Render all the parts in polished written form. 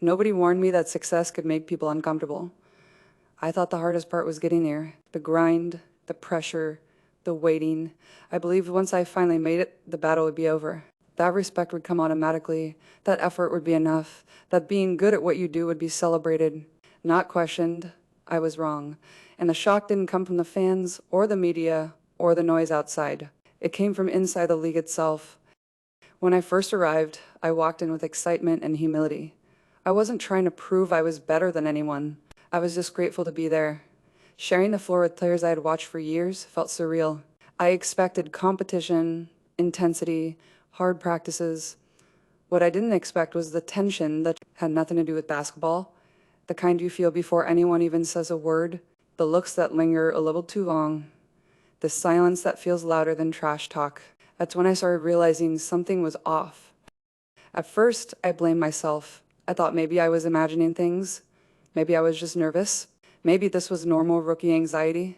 Nobody warned me that success could make people uncomfortable. I thought the hardest part was getting there. The grind, the pressure, the waiting. I believed once I finally made it, the battle would be over. That respect would come automatically. That effort would be enough. That being good at what you do would be celebrated, not questioned. I was wrong. And the shock didn't come from the fans or the media or the noise outside. It came from inside the league itself. When I first arrived, I walked in with excitement and humility. I wasn't trying to prove I was better than anyone. I was just grateful to be there. Sharing the floor with players I had watched for years felt surreal. I expected competition, intensity, hard practices. What I didn't expect was the tension that had nothing to do with basketball, the kind you feel before anyone even says a word, the looks that linger a little too long, the silence that feels louder than trash talk. That's when I started realizing something was off. At first, I blamed myself. I thought maybe I was imagining things. Maybe I was just nervous. Maybe this was normal rookie anxiety.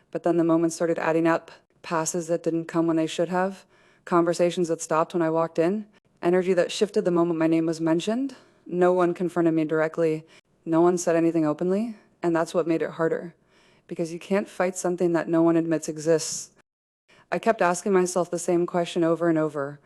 But then the moments started adding up. Passes that didn't come when they should have. Conversations that stopped when I walked in. Energy that shifted the moment my name was mentioned. No one confronted me directly. No one said anything openly. And that's what made it harder. Because you can't fight something that no one admits exists. I kept asking myself the same question over and over.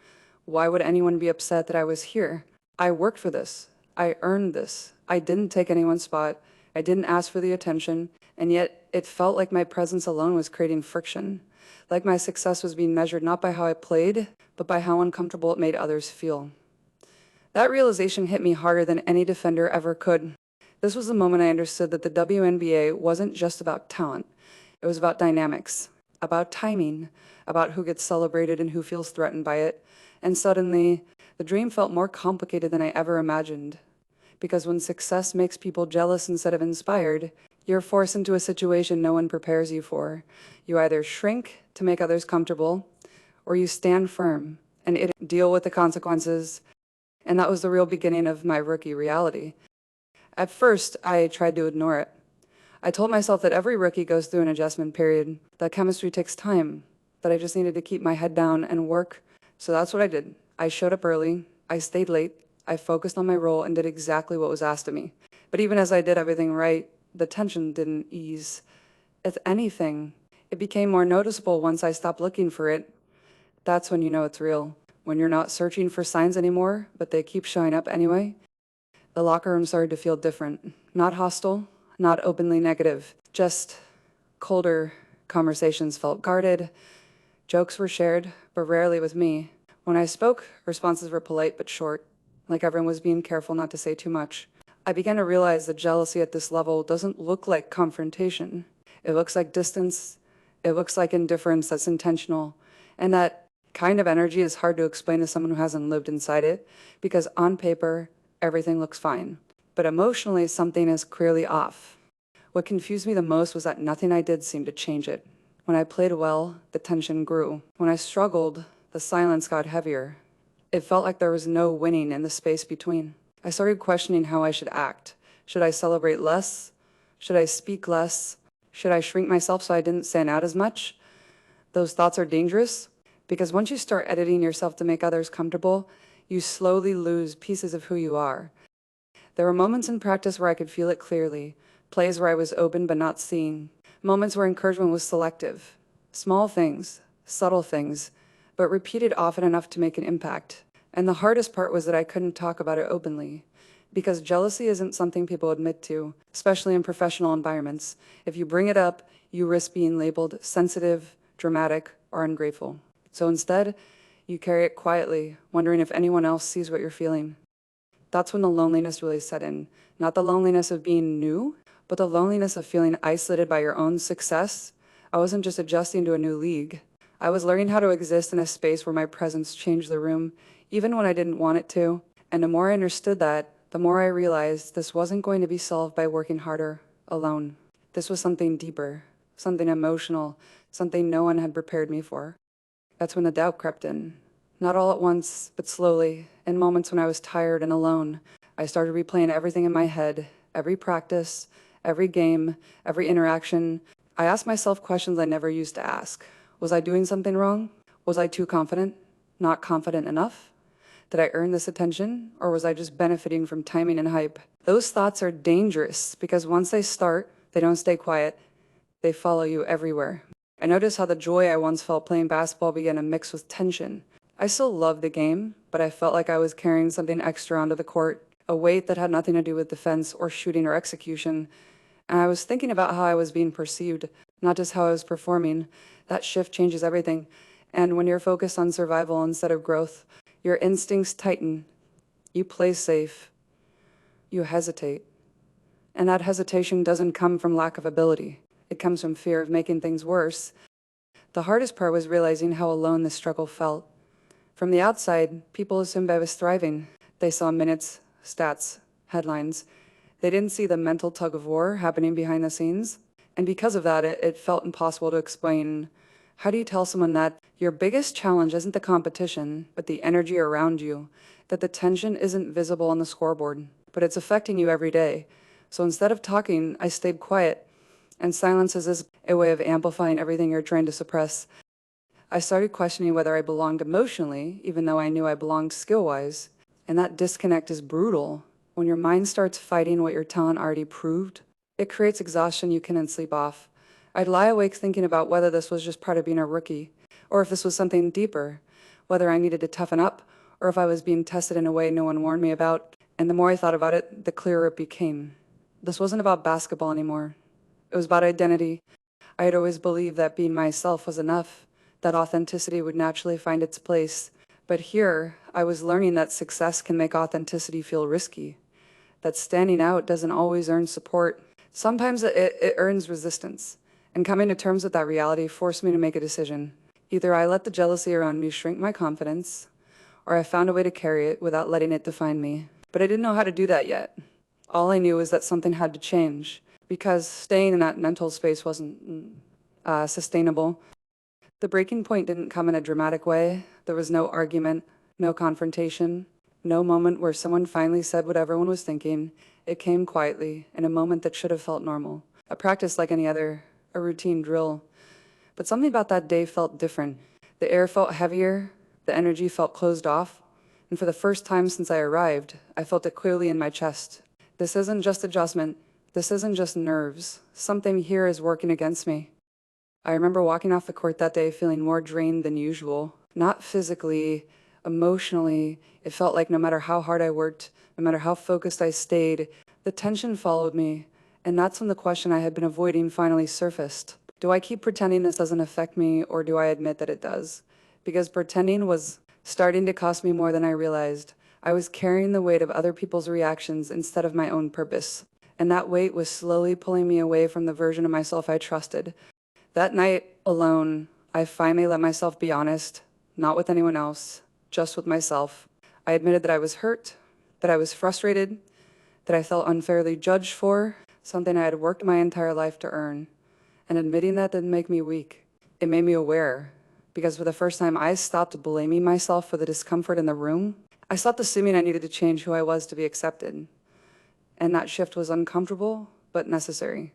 Why would anyone be upset that I was here? I worked for this. I earned this. I didn't take anyone's spot. I didn't ask for the attention. And yet it felt like my presence alone was creating friction. Like my success was being measured not by how I played, but by how uncomfortable it made others feel. That realization hit me harder than any defender ever could. This was the moment I understood that the WNBA wasn't just about talent. It was about dynamics, about timing, about who gets celebrated and who feels threatened by it. And suddenly, the dream felt more complicated than I ever imagined. Because when success makes people jealous instead of inspired, you're forced into a situation no one prepares you for. You either shrink to make others comfortable, or you stand firm and deal with the consequences. And that was the real beginning of my rookie reality. At first, I tried to ignore it. I told myself that every rookie goes through an adjustment period, that chemistry takes time, that I just needed to keep my head down and work. So that's what I did. I showed up early, I stayed late, I focused on my role and did exactly what was asked of me. But even as I did everything right, the tension didn't ease. If anything, it became more noticeable once I stopped looking for it. That's when you know it's real. When you're not searching for signs anymore, but they keep showing up anyway. The locker room started to feel different. Not hostile, not openly negative, just colder. Conversations felt guarded. Jokes were shared, but rarely with me. When I spoke, responses were polite but short, like everyone was being careful not to say too much. I began to realize that jealousy at this level doesn't look like confrontation. It looks like distance. It looks like indifference that's intentional. And that kind of energy is hard to explain to someone who hasn't lived inside it, because on paper, everything looks fine. But emotionally, something is clearly off. What confused me the most was that nothing I did seemed to change it. When I played well, the tension grew. When I struggled, the silence got heavier. It felt like there was no winning in the space between. I started questioning how I should act. Should I celebrate less? Should I speak less? Should I shrink myself so I didn't stand out as much? Those thoughts are dangerous because once you start editing yourself to make others comfortable, you slowly lose pieces of who you are. There were moments in practice where I could feel it clearly, plays where I was open but not seen, moments where encouragement was selective. Small things, subtle things, but repeated often enough to make an impact. And the hardest part was that I couldn't talk about it openly. Because jealousy isn't something people admit to, especially in professional environments. If you bring it up, you risk being labeled sensitive, dramatic, or ungrateful. So instead, you carry it quietly, wondering if anyone else sees what you're feeling. That's when the loneliness really set in. Not the loneliness of being new, but the loneliness of feeling isolated by your own success. I wasn't just adjusting to a new league. I was learning how to exist in a space where my presence changed the room, even when I didn't want it to. And the more I understood that, the more I realized this wasn't going to be solved by working harder, alone. This was something deeper, something emotional, something no one had prepared me for. That's when the doubt crept in. Not all at once, but slowly, in moments when I was tired and alone. I started replaying everything in my head, every practice, every game, every interaction. I asked myself questions I never used to ask. Was I doing something wrong? Was I too confident? Not confident enough? Did I earn this attention, or was I just benefiting from timing and hype? Those thoughts are dangerous because once they start, they don't stay quiet. They follow you everywhere. I noticed how the joy I once felt playing basketball began to mix with tension. I still loved the game, but I felt like I was carrying something extra onto the court, a weight that had nothing to do with defense or shooting or execution. And I was thinking about how I was being perceived, not just how I was performing. That shift changes everything. And when you're focused on survival instead of growth, your instincts tighten. You play safe. You hesitate. And that hesitation doesn't come from lack of ability. It comes from fear of making things worse. The hardest part was realizing how alone this struggle felt. From the outside, people assumed I was thriving. They saw minutes, stats, headlines. They didn't see the mental tug of war happening behind the scenes. And because of that, it felt impossible to explain. How do you tell someone that your biggest challenge isn't the competition, but the energy around you? That the tension isn't visible on the scoreboard, but it's affecting you every day. So instead of talking, I stayed quiet. And silence is a way of amplifying everything you're trying to suppress. I started questioning whether I belonged emotionally, even though I knew I belonged skill-wise. And that disconnect is brutal. When your mind starts fighting what your talent already proved, it creates exhaustion you couldn't sleep off. I'd lie awake thinking about whether this was just part of being a rookie, or if this was something deeper, whether I needed to toughen up, or if I was being tested in a way no one warned me about. And the more I thought about it, the clearer it became. This wasn't about basketball anymore. It was about identity. I had always believed that being myself was enough, that authenticity would naturally find its place. But here, I was learning that success can make authenticity feel risky, that standing out doesn't always earn support. Sometimes it earns resistance. And coming to terms with that reality forced me to make a decision. Either I let the jealousy around me shrink my confidence, or I found a way to carry it without letting it define me. But I didn't know how to do that yet. All I knew was that something had to change, because staying in that mental space wasn't sustainable. The breaking point didn't come in a dramatic way. There was no argument, no confrontation, no moment where someone finally said what everyone was thinking. It came quietly, in a moment that should have felt normal. A practice like any other, a routine drill. But something about that day felt different. The air felt heavier, the energy felt closed off, and for the first time since I arrived, I felt it clearly in my chest. This isn't just adjustment. This isn't just nerves. Something here is working against me. I remember walking off the court that day feeling more drained than usual. Not physically, emotionally. It felt like no matter how hard I worked, no matter how focused I stayed, the tension followed me. And that's when the question I had been avoiding finally surfaced. Do I keep pretending this doesn't affect me, or do I admit that it does? Because pretending was starting to cost me more than I realized. I was carrying the weight of other people's reactions instead of my own purpose. And that weight was slowly pulling me away from the version of myself I trusted. That night, alone, I finally let myself be honest, not with anyone else, just with myself. I admitted that I was hurt, that I was frustrated, that I felt unfairly judged for something I had worked my entire life to earn. And admitting that didn't make me weak. It made me aware, because for the first time, I stopped blaming myself for the discomfort in the room. I stopped assuming I needed to change who I was to be accepted. And that shift was uncomfortable, but necessary.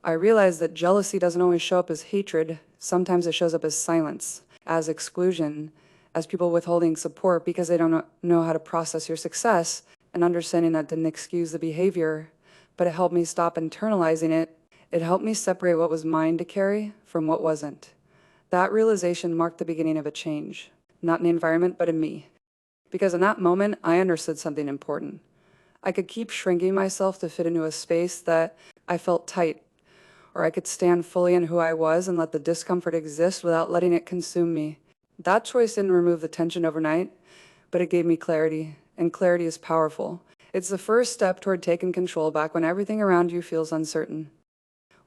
I realized that jealousy doesn't always show up as hatred. Sometimes it shows up as silence, as exclusion, as people withholding support because they don't know how to process your success, and understanding that didn't excuse the behavior, but it helped me stop internalizing it. It helped me separate what was mine to carry from what wasn't. That realization marked the beginning of a change, not in the environment, but in me. Because in that moment, I understood something important. I could keep shrinking myself to fit into a space that I felt tight, or I could stand fully in who I was and let the discomfort exist without letting it consume me. That choice didn't remove the tension overnight, but it gave me clarity, and clarity is powerful. It's the first step toward taking control back when everything around you feels uncertain.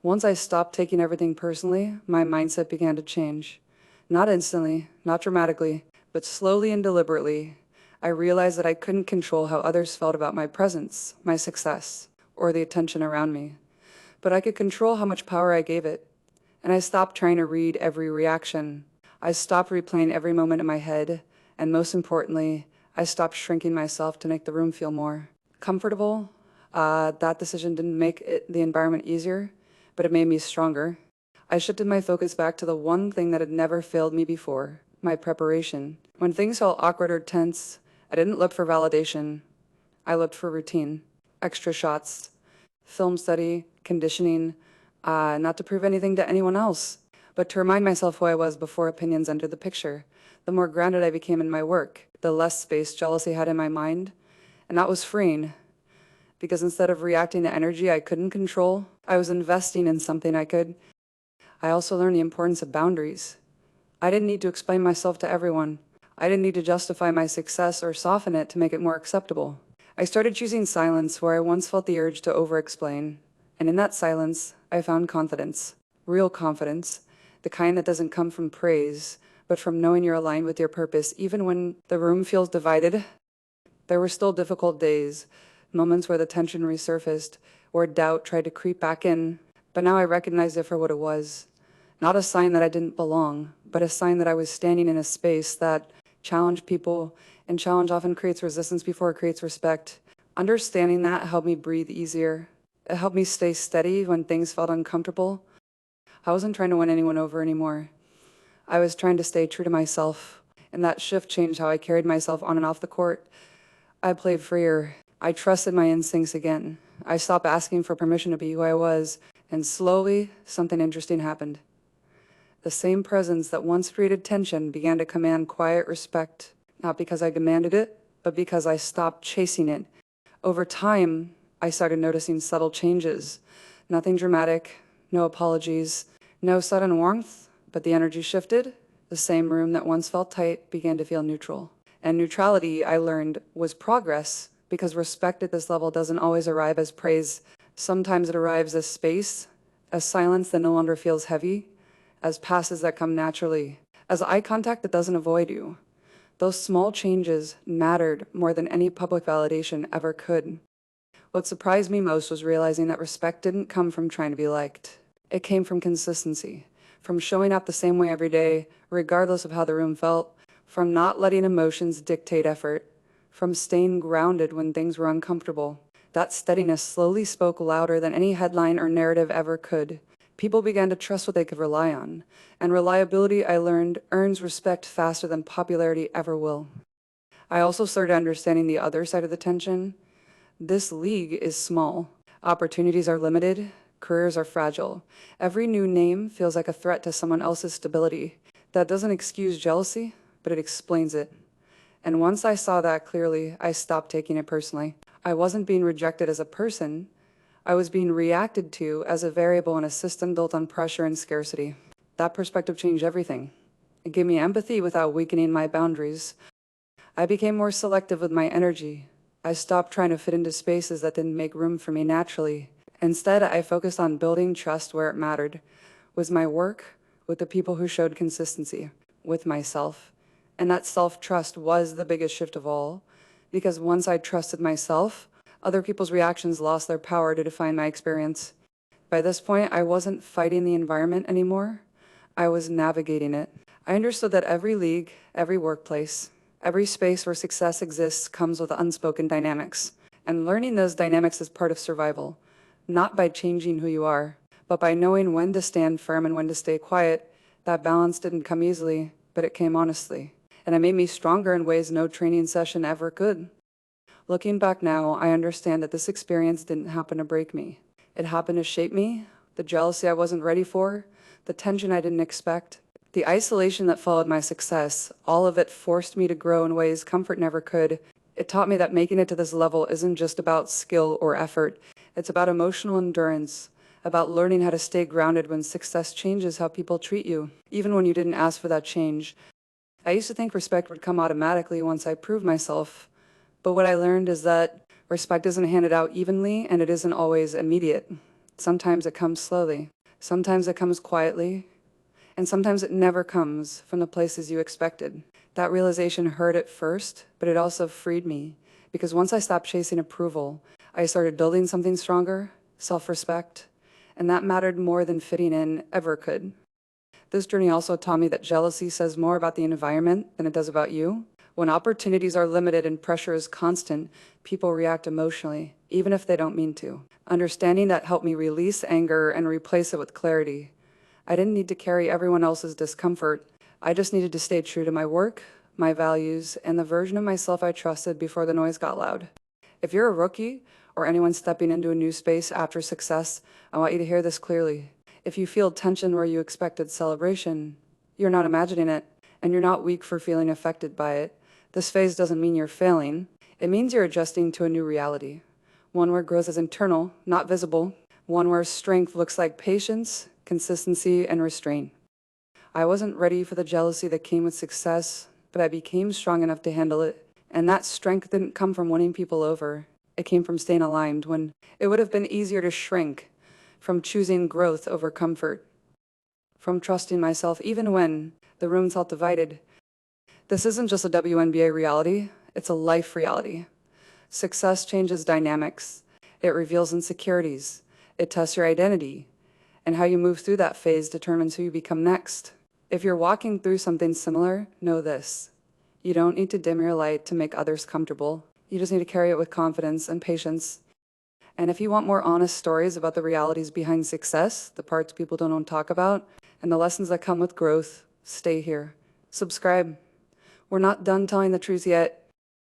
Once I stopped taking everything personally, my mindset began to change. Not instantly, not dramatically, but slowly and deliberately. I realized that I couldn't control how others felt about my presence, my success, or the attention around me. But I could control how much power I gave it. And I stopped trying to read every reaction. I stopped replaying every moment in my head. And most importantly, I stopped shrinking myself to make the room feel more comfortable. That decision didn't make the environment easier, but it made me stronger. I shifted my focus back to the one thing that had never failed me before, my preparation. When things felt awkward or tense, I didn't look for validation. I looked for routine, extra shots, film study, conditioning, not to prove anything to anyone else, but to remind myself who I was before opinions entered the picture. The more grounded I became in my work, the less space jealousy had in my mind, and that was freeing, because instead of reacting to energy I couldn't control, I was investing in something I could. I also learned the importance of boundaries. I didn't need to explain myself to everyone. I didn't need to justify my success or soften it to make it more acceptable. I started choosing silence where I once felt the urge to over-explain. And in that silence, I found confidence. Real confidence. The kind that doesn't come from praise, but from knowing you're aligned with your purpose. Even when the room feels divided, there were still difficult days, moments where the tension resurfaced, where doubt tried to creep back in. But now I recognized it for what it was. Not a sign that I didn't belong, but a sign that I was standing in a space that challenged people, and challenge often creates resistance before it creates respect. Understanding that helped me breathe easier. It helped me stay steady when things felt uncomfortable. I wasn't trying to win anyone over anymore. I was trying to stay true to myself, and that shift changed how I carried myself on and off the court. I played freer. I trusted my instincts again. I stopped asking for permission to be who I was, and slowly, something interesting happened. The same presence that once created tension began to command quiet respect, not because I demanded it, but because I stopped chasing it. Over time, I started noticing subtle changes. Nothing dramatic, no apologies, no sudden warmth, but the energy shifted. The same room that once felt tight began to feel neutral. And neutrality, I learned, was progress, because respect at this level doesn't always arrive as praise. Sometimes it arrives as space, as silence that no longer feels heavy, as passes that come naturally, as eye contact that doesn't avoid you. Those small changes mattered more than any public validation ever could. What surprised me most was realizing that respect didn't come from trying to be liked. It came from consistency, from showing up the same way every day, regardless of how the room felt, from not letting emotions dictate effort, from staying grounded when things were uncomfortable. That steadiness slowly spoke louder than any headline or narrative ever could. People began to trust what they could rely on, and reliability, I learned, earns respect faster than popularity ever will. I also started understanding the other side of the tension. This league is small. Opportunities are limited. Careers are fragile. Every new name feels like a threat to someone else's stability. That doesn't excuse jealousy, but it explains it. And once I saw that clearly, I stopped taking it personally. I wasn't being rejected as a person. I was being reacted to as a variable in a system built on pressure and scarcity. That perspective changed everything. It gave me empathy without weakening my boundaries. I became more selective with my energy. I stopped trying to fit into spaces that didn't make room for me naturally. Instead, I focused on building trust where it mattered, with my work, with the people who showed consistency, with myself. And that self-trust was the biggest shift of all, because once I trusted myself, other people's reactions lost their power to define my experience. By this point, I wasn't fighting the environment anymore. I was navigating it. I understood that every league, every workplace, every space where success exists comes with unspoken dynamics. And learning those dynamics is part of survival, not by changing who you are, but by knowing when to stand firm and when to stay quiet. That balance didn't come easily, but it came honestly. And it made me stronger in ways no training session ever could. Looking back now, I understand that this experience didn't happen to break me. It happened to shape me, the jealousy I wasn't ready for, the tension I didn't expect, the isolation that followed my success. All of it forced me to grow in ways comfort never could. It taught me that making it to this level isn't just about skill or effort. It's about emotional endurance, about learning how to stay grounded when success changes how people treat you, even when you didn't ask for that change. I used to think respect would come automatically once I proved myself. But what I learned is that respect isn't handed out evenly, and it isn't always immediate. Sometimes it comes slowly. Sometimes it comes quietly. And sometimes it never comes from the places you expected. That realization hurt at first, but it also freed me. Because once I stopped chasing approval, I started building something stronger, self-respect. And that mattered more than fitting in ever could. This journey also taught me that jealousy says more about the environment than it does about you. When opportunities are limited and pressure is constant, people react emotionally, even if they don't mean to. Understanding that helped me release anger and replace it with clarity. I didn't need to carry everyone else's discomfort. I just needed to stay true to my work, my values, and the version of myself I trusted before the noise got loud. If you're a rookie or anyone stepping into a new space after success, I want you to hear this clearly. If you feel tension where you expected celebration, you're not imagining it, and you're not weak for feeling affected by it. This phase doesn't mean you're failing. It means you're adjusting to a new reality. One where growth is internal, not visible. One where strength looks like patience, consistency, and restraint. I wasn't ready for the jealousy that came with success, but I became strong enough to handle it. And that strength didn't come from winning people over. It came from staying aligned when it would have been easier to shrink, from choosing growth over comfort, from trusting myself even when the room felt divided. This isn't just a WNBA reality, it's a life reality. Success changes dynamics. It reveals insecurities. It tests your identity. And how you move through that phase determines who you become next. If you're walking through something similar, know this. You don't need to dim your light to make others comfortable. You just need to carry it with confidence and patience. And if you want more honest stories about the realities behind success, the parts people don't talk about, and the lessons that come with growth, stay here. Subscribe. We're not done telling the truth yet.